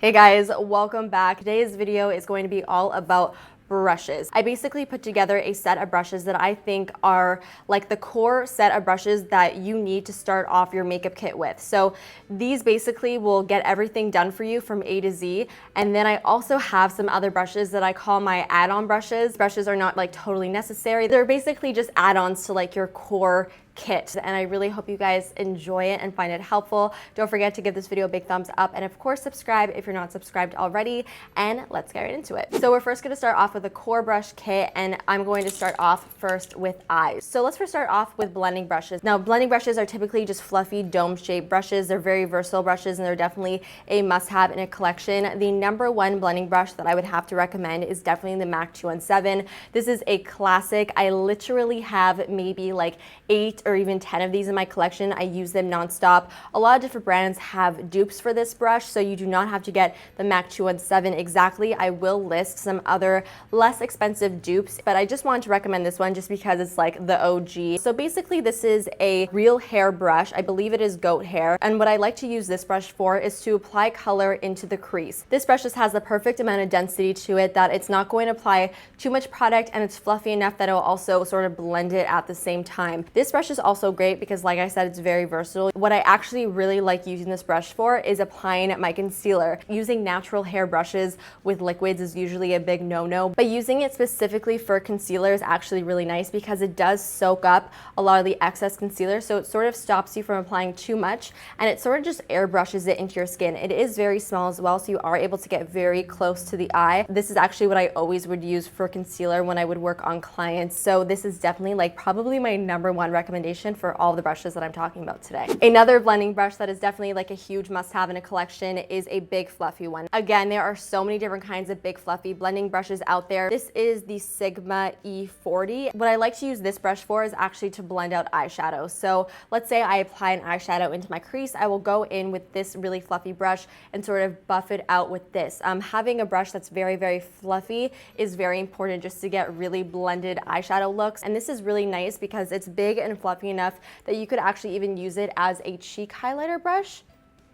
Hey guys, welcome back. Today's video is going to be all about brushes. I basically put together a set of brushes that I think are like the core set of brushes that you need to start off your makeup kit with. So these basically will get everything done for you from A to Z. And then I also have some other brushes that I call my add-on brushes. Brushes are not like totally necessary. They're basically just add-ons to like your core kit, and I really hope you guys enjoy it and find it helpful. Don't forget to give this video a big thumbs up, and of course subscribe if you're not subscribed already, and let's get right into it. So we're first going to start off with a core brush kit, and I'm going to start off first with eyes. So let's first start off with blending brushes. Now blending brushes are typically just fluffy dome shaped brushes. They're very versatile brushes, and they're definitely a must-have in a collection. The number one blending brush that I would have to recommend is definitely the MAC 217. This is a classic. I literally have maybe like 8 or even 10 of these in my collection. I use them nonstop. A lot of different brands have dupes for this brush, so you do not have to get the MAC 217 exactly. I will list some other less expensive dupes, but I just wanted to recommend this one just because it's like the OG. So basically this is a real hair brush. I believe it is goat hair. And what I like to use this brush for is to apply color into the crease. This brush just has the perfect amount of density to it that it's not going to apply too much product, and it's fluffy enough that it'll also sort of blend it at the same time. This brush is also great because, like I said, it's very versatile. What I actually really like using this brush for is applying my concealer. Using natural hair brushes with liquids is usually a big no-no, but using it specifically for concealer is actually really nice because it does soak up a lot of the excess concealer, so it sort of stops you from applying too much, and it sort of just airbrushes it into your skin. It is very small as well, so you are able to get very close to the eye. This is actually what I always would use for concealer when I would work on clients, so this is definitely like probably my number one recommendation for all the brushes that I'm talking about today. Another blending brush that is definitely like a huge must-have in a collection is a big fluffy one. Again, there are so many different kinds of big fluffy blending brushes out there. This is the Sigma E40. What I like to use this brush for is actually to blend out eyeshadow. So let's say I apply an eyeshadow into my crease, I will go in with this really fluffy brush and sort of buff it out with this. Having a brush that's very, very fluffy is very important just to get really blended eyeshadow looks. And this is really nice because it's big and fluffy enough that you could actually even use it as a cheek highlighter brush.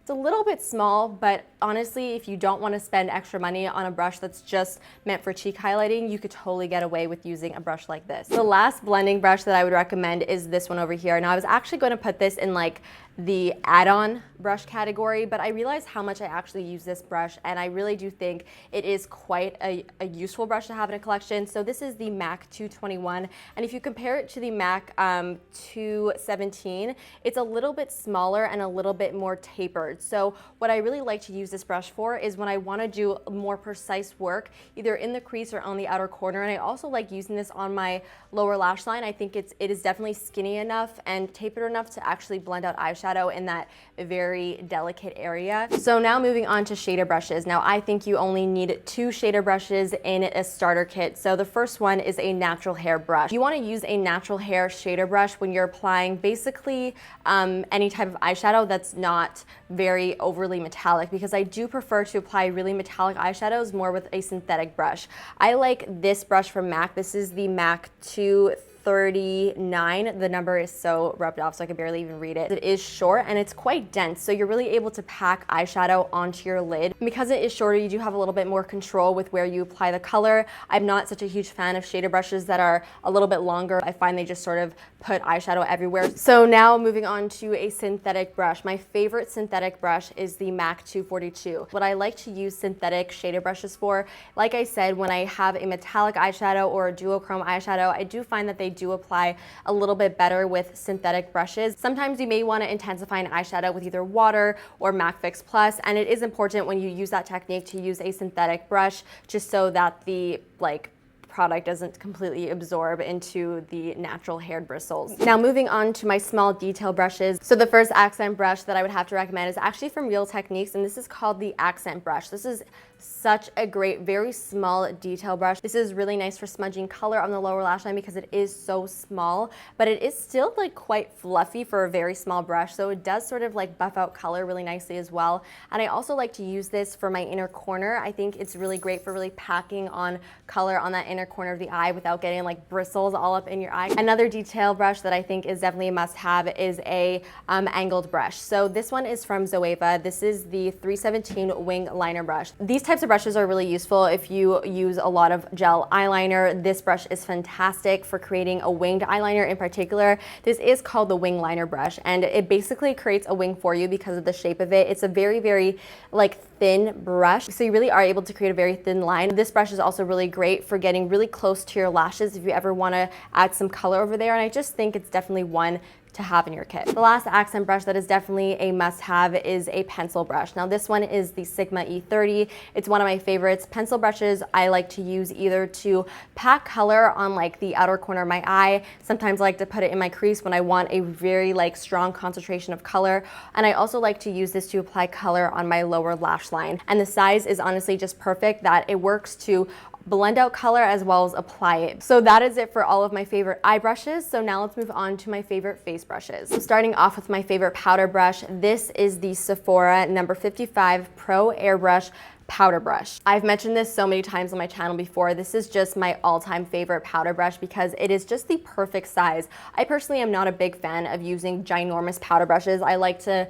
It's a little bit small, but honestly, if you don't want to spend extra money on a brush that's just meant for cheek highlighting, you could totally get away with using a brush like this. The last blending brush that I would recommend is this one over here. Now I was actually going to put this in like the add-on brush category, but I realized how much I actually use this brush, and I really do think it is quite a useful brush to have in a collection. So this is the MAC 221, and if you compare it to the MAC 217, it's a little bit smaller and a little bit more tapered. So what I really like to use this brush for is when I want to do more precise work, either in the crease or on the outer corner, and I also like using this on my lower lash line. I think it is definitely skinny enough and tapered enough to actually blend out eyeshadow in that very delicate area. So now moving on to shader brushes. Now I think you only need 2 shader brushes in a starter kit. So the first one is a natural hair brush. You want to use a natural hair shader brush when you're applying basically any type of eyeshadow that's not very overly metallic, because I do prefer to apply really metallic eyeshadows more with a synthetic brush. I like this brush from MAC. This is the MAC 239. The number is so rubbed off so I can barely even read it. It is short and it's quite dense, so you're really able to pack eyeshadow onto your lid. And because it is shorter, you do have a little bit more control with where you apply the color. I'm not such a huge fan of shader brushes that are a little bit longer. I find they just sort of put eyeshadow everywhere. So now moving on to a synthetic brush. My favorite synthetic brush is the MAC 242. What I like to use synthetic shader brushes for, like I said, when I have a metallic eyeshadow or a duochrome eyeshadow, I do find that they do apply a little bit better with synthetic brushes. Sometimes you may want to intensify an eyeshadow with either water or MAC Fix Plus, and it is important when you use that technique to use a synthetic brush just so that the product doesn't completely absorb into the natural haired bristles. Now moving on to my small detail brushes. So the first accent brush that I would have to recommend is actually from Real Techniques, and this is called the Accent Brush. This is such a great, very small detail brush. This is really nice for smudging color on the lower lash line because it is so small, but it is still like quite fluffy for a very small brush. So it does sort of like buff out color really nicely as well. And I also like to use this for my inner corner. I think it's really great for really packing on color on that inner inner corner of the eye without getting like bristles all up in your eye. Another detail brush that I think is definitely a must-have is a angled brush. So this one is from Zoeva. This is the 317 wing liner brush. These types of brushes are really useful if you use a lot of gel eyeliner. This brush is fantastic for creating a winged eyeliner in particular. This is called the wing liner brush, and it basically creates a wing for you because of the shape of it. It's a very, very like thin brush, so you really are able to create a very thin line. This brush is also really great for getting really close to your lashes if you ever want to add some color over there, and I just think it's definitely one to have in your kit. The last accent brush that is definitely a must-have is a pencil brush. Now this one is the Sigma E30. It's one of my favorites. Pencil brushes I like to use either to pack color on like the outer corner of my eye. Sometimes I like to put it in my crease when I want a very like strong concentration of color. And I also like to use this to apply color on my lower lash line. And the size is honestly just perfect that it works to blend out color as well as apply it. So that is it for all of my favorite eye brushes. So now let's move on to my favorite face brushes. So starting off with my favorite powder brush, this is the Sephora number 55 Pro Airbrush powder brush. I've mentioned this so many times on my channel before. This is just my all-time favorite powder brush because it is just the perfect size. I personally am not a big fan of using ginormous powder brushes. I like to,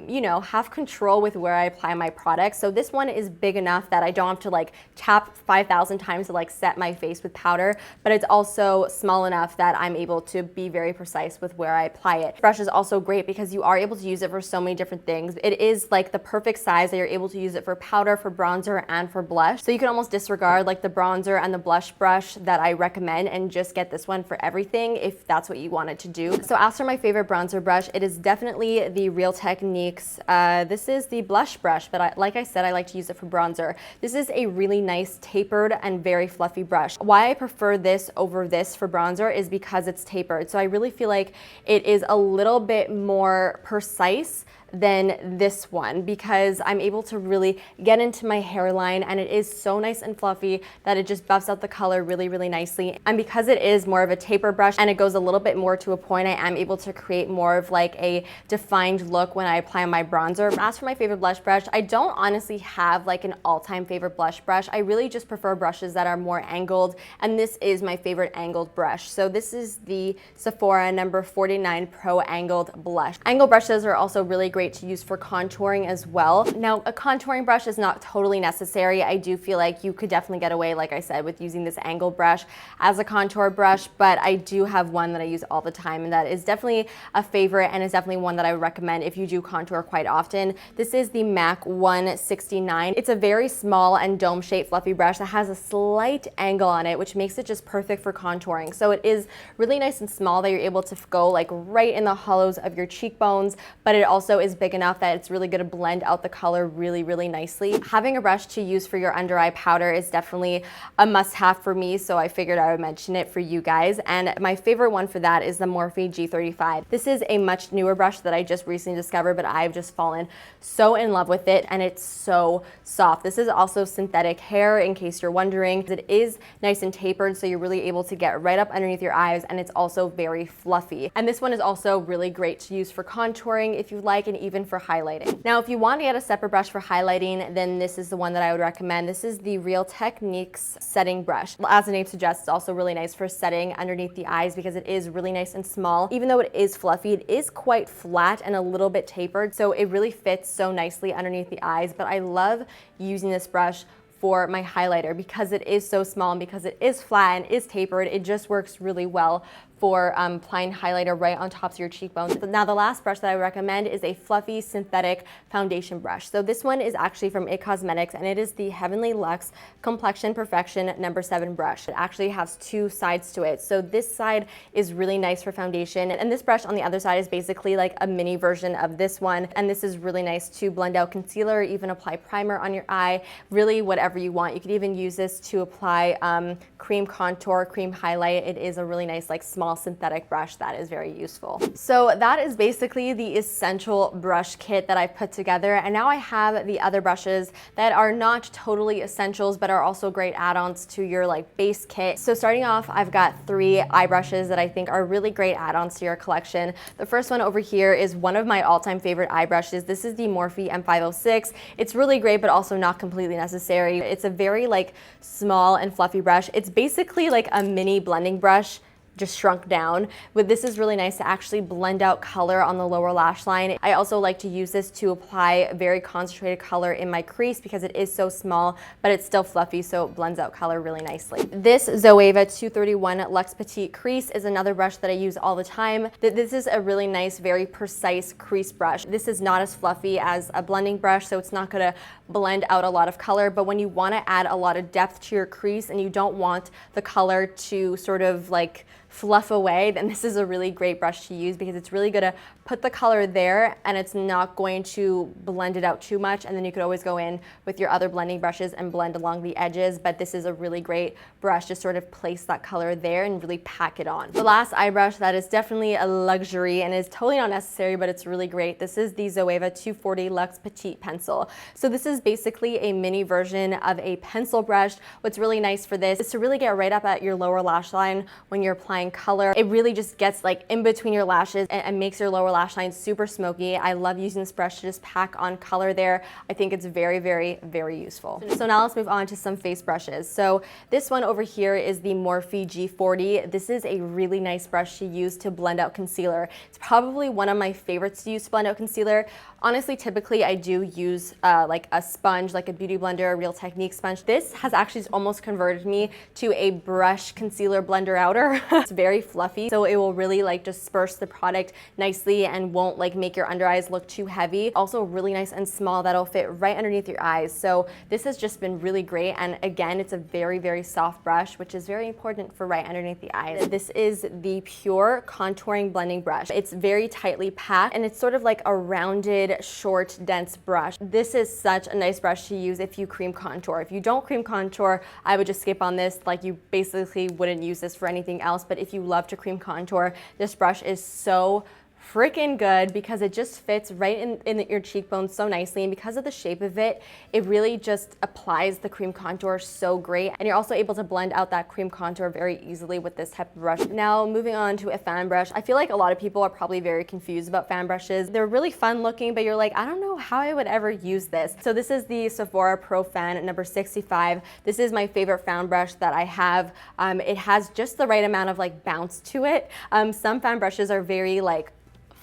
you know, have control with where I apply my products. So this one is big enough that I don't have to like tap 5,000 times to like set my face with powder, but it's also small enough that I'm able to be very precise with where I apply it. This brush is also great because you are able to use it for so many different things. It is like the perfect size that you're able to use it for powder, for bronzer, and for blush. So you can almost disregard like the bronzer and the blush brush that I recommend and just get this one for everything if that's what you wanted to do. So as for my favorite bronzer brush, it is definitely the Real Techniques. This is the blush brush, but like I said, I like to use it for bronzer. This is a really nice tapered and very fluffy brush. Why I prefer this over this for bronzer is because it's tapered. So I really feel like it is a little bit more precise than this one because I'm able to really get into my hairline, and it is so nice and fluffy that it just buffs out the color really, really nicely. And because it is more of a taper brush and it goes a little bit more to a point, I am able to create more of like a defined look when I apply my bronzer. As for my favorite blush brush, I don't honestly have like an all-time favorite blush brush. I really just prefer brushes that are more angled, and this is my favorite angled brush. So this is the Sephora number 49 Pro Angled Blush. Angled brushes are also really great to use for contouring as well. Now, a contouring brush is not totally necessary. I do feel like you could definitely get away, like I said, with using this angled brush as a contour brush, but I do have one that I use all the time, and that is definitely a favorite and is definitely one that I would recommend if you do contour quite often. This is the MAC 169. It's a very small and dome-shaped fluffy brush that has a slight angle on it, which makes it just perfect for contouring. So it is really nice and small that you're able to go like right in the hollows of your cheekbones, but it also is big enough that it's really going to blend out the color really, really nicely. Having a brush to use for your under eye powder is definitely a must-have for me, so I figured I would mention it for you guys. And my favorite one for that is the Morphe G35. This is a much newer brush that I just recently discovered, but I've just fallen so in love with it, and it's so soft. This is also synthetic hair, in case you're wondering. It is nice and tapered, so you're really able to get right up underneath your eyes, and it's also very fluffy. And this one is also really great to use for contouring if you like, and even for highlighting. Now, if you want to get a separate brush for highlighting, then this is the one that I would recommend. This is the Real Techniques setting brush. As the name suggests, it's also really nice for setting underneath the eyes because it is really nice and small. Even though it is fluffy, it is quite flat and a little bit tapered, so it really fits so nicely underneath the eyes. But I love using this brush for my highlighter because it is so small and because it is flat and is tapered. It just works really well for applying highlighter right on tops of your cheekbones. Now, the last brush that I recommend is a fluffy synthetic foundation brush. So this one is actually from IT Cosmetics, and it is the Heavenly Luxe Complexion Perfection number 7 brush. It actually has two sides to it. So this side is really nice for foundation, and this brush on the other side is basically like a mini version of this one. And this is really nice to blend out concealer, even apply primer on your eye, really whatever you want. You could even use this to apply cream contour, cream highlight. It is a really nice like small small synthetic brush that is very useful. So that is basically the essential brush kit that I put together, and now I have the other brushes that are not totally essentials but are also great add-ons to your like base kit. So starting off, I've got 3 eye brushes that I think are really great add-ons to your collection. The first one over here is one of my all-time favorite eye brushes. This is the Morphe M506. It's really great but also not completely necessary. It's a very like small and fluffy brush. It's basically like a mini blending brush just shrunk down, but this is really nice to actually blend out color on the lower lash line. I also like to use this to apply very concentrated color in my crease because it is so small, but it's still fluffy, so it blends out color really nicely. This Zoeva 231 Luxe Petite Crease is another brush that I use all the time. This is a really nice, very precise crease brush. This is not as fluffy as a blending brush, so it's not gonna blend out a lot of color, but when you wanna add a lot of depth to your crease and you don't want the color to sort of like fluff away, then this is a really great brush to use because it's really gonna put the color there and it's not going to blend it out too much, and then you could always go in with your other blending brushes and blend along the edges, but this is a really great brush to sort of place that color there and really pack it on. The last eye brush that is definitely a luxury and is totally not necessary, but it's really great. This is the Zoeva 240 Luxe Petite Pencil. So this is basically a mini version of a pencil brush. What's really nice for this is to really get right up at your lower lash line when you're applying color. It really just gets like in between your lashes and makes your lower lash line super smoky. I love using this brush to just pack on color there. I think it's very, very, very useful. So now let's move on to some face brushes. So this one over here is the Morphe G40. This is a really nice brush to use to blend out concealer. It's probably one of my favorites to use to blend out concealer. Honestly, typically I do use like a sponge, like a Beauty Blender, a Real Technique sponge. This has actually almost converted me to a brush concealer blender outer. It's very fluffy, so it will really like disperse the product nicely and won't like make your under eyes look too heavy. Also really nice and small, that'll fit right underneath your eyes. So this has just been really great, and again, it's a very, very soft brush, which is very important for right underneath the eyes. This is the Pure Contouring Blending Brush. It's very tightly packed and it's sort of like a rounded, short, dense brush. This is such a nice brush to use if you cream contour. If you don't cream contour, I would just skip on this. Like, you basically wouldn't use this for anything else, but if you love to cream contour, this brush is so freaking good because it just fits right in your cheekbones so nicely, and because of the shape of it, it really just applies the cream contour so great, and you're also able to blend out that cream contour very easily with this type of brush. Now moving on to a fan brush. I feel like a lot of people are probably very confused about fan brushes. They're really fun looking, but you're like, I don't know how I would ever use this. So this is the Sephora Pro Fan number 65. This is my favorite fan brush that I have. It has just the right amount of like bounce to it. Some fan brushes are very like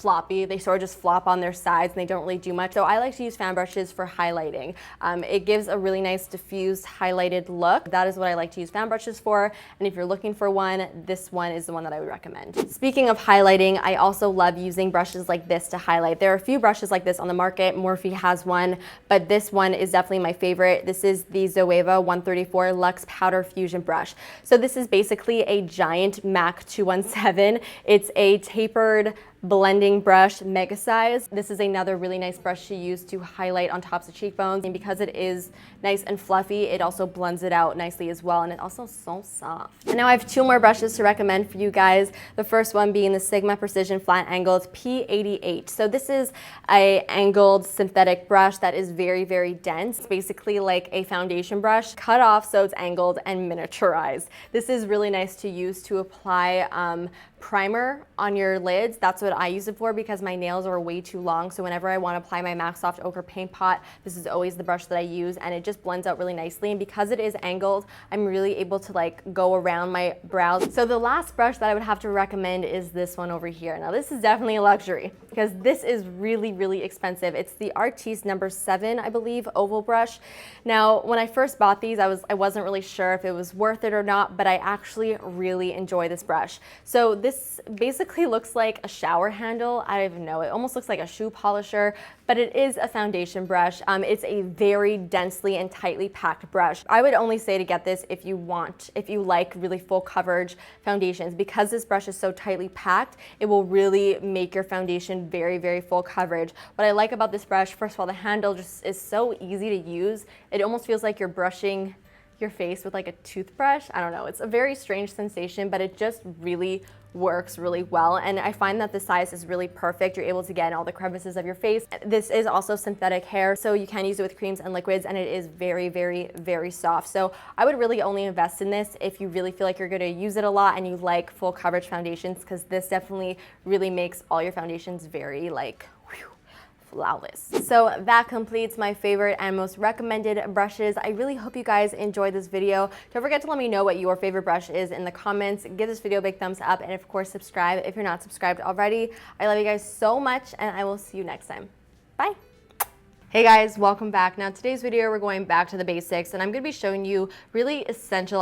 floppy. They sort of just flop on their sides and they don't really do much. So I like to use fan brushes for highlighting. It gives a really nice diffused highlighted look. That is what I like to use fan brushes for. And if you're looking for one, this one is the one that I would recommend. Speaking of highlighting, I also love using brushes like this to highlight. There are a few brushes like this on the market. Morphe has one, but this one is definitely my favorite. This is the Zoeva 134 Luxe Powder Fusion Brush. So this is basically a giant MAC 217. It's a tapered blending brush, mega size. This is another really nice brush to use to highlight on tops of cheekbones, and because it is nice and fluffy, it also blends it out nicely as well, and it's also so soft. And now I have 2 more brushes to recommend for you guys. The first one being the Sigma Precision Flat Angled P88. So this is a angled synthetic brush that is very, very dense. It's basically like a foundation brush, cut off so it's angled and miniaturized. This is really nice to use to apply primer on your lids. That's what I use it for because my nails are way too long. So whenever I want to apply my MAC Soft Ochre Paint Pot, this is always the brush that I use, and it just blends out really nicely. And because it is angled, I'm really able to like go around my brows. So the last brush that I would have to recommend is this one over here. Now this is definitely a luxury because this is really, really expensive. It's the Artiste number 7, I believe, oval brush. Now, when I first bought these, I wasn't really sure if it was worth it or not, but I actually really enjoy this brush. So this basically looks like a shower handle. I don't even know. It almost looks like a shoe polisher, but it is a foundation brush. It's a very densely and tightly packed brush. I would only say to get this if you like really full coverage foundations. Because this brush is so tightly packed, it will really make your foundation very, very full coverage. What I like about this brush, first of all, the handle just is so easy to use. It almost feels like you're brushing your face with like a toothbrush. I don't know, it's a very strange sensation, but it just really works really well. And I find that the size is really perfect. You're able to get in all the crevices of your face. This is also synthetic hair, so you can use it with creams and liquids, and it is very, very, very soft. So I would really only invest in this if you really feel like you're gonna use it a lot and you like full coverage foundations, because this definitely really makes all your foundations very like, whew, flawless. So that completes my favorite and most recommended brushes. I really hope you guys enjoyed this video. Don't forget to let me know what your favorite brush is in the comments. Give this video a big thumbs up, and of course subscribe if you're not subscribed already. I love you guys so much, and I will see you next time. Bye. Hey guys, welcome back. Now today's video we're going back to the basics, and I'm going to be showing you really essential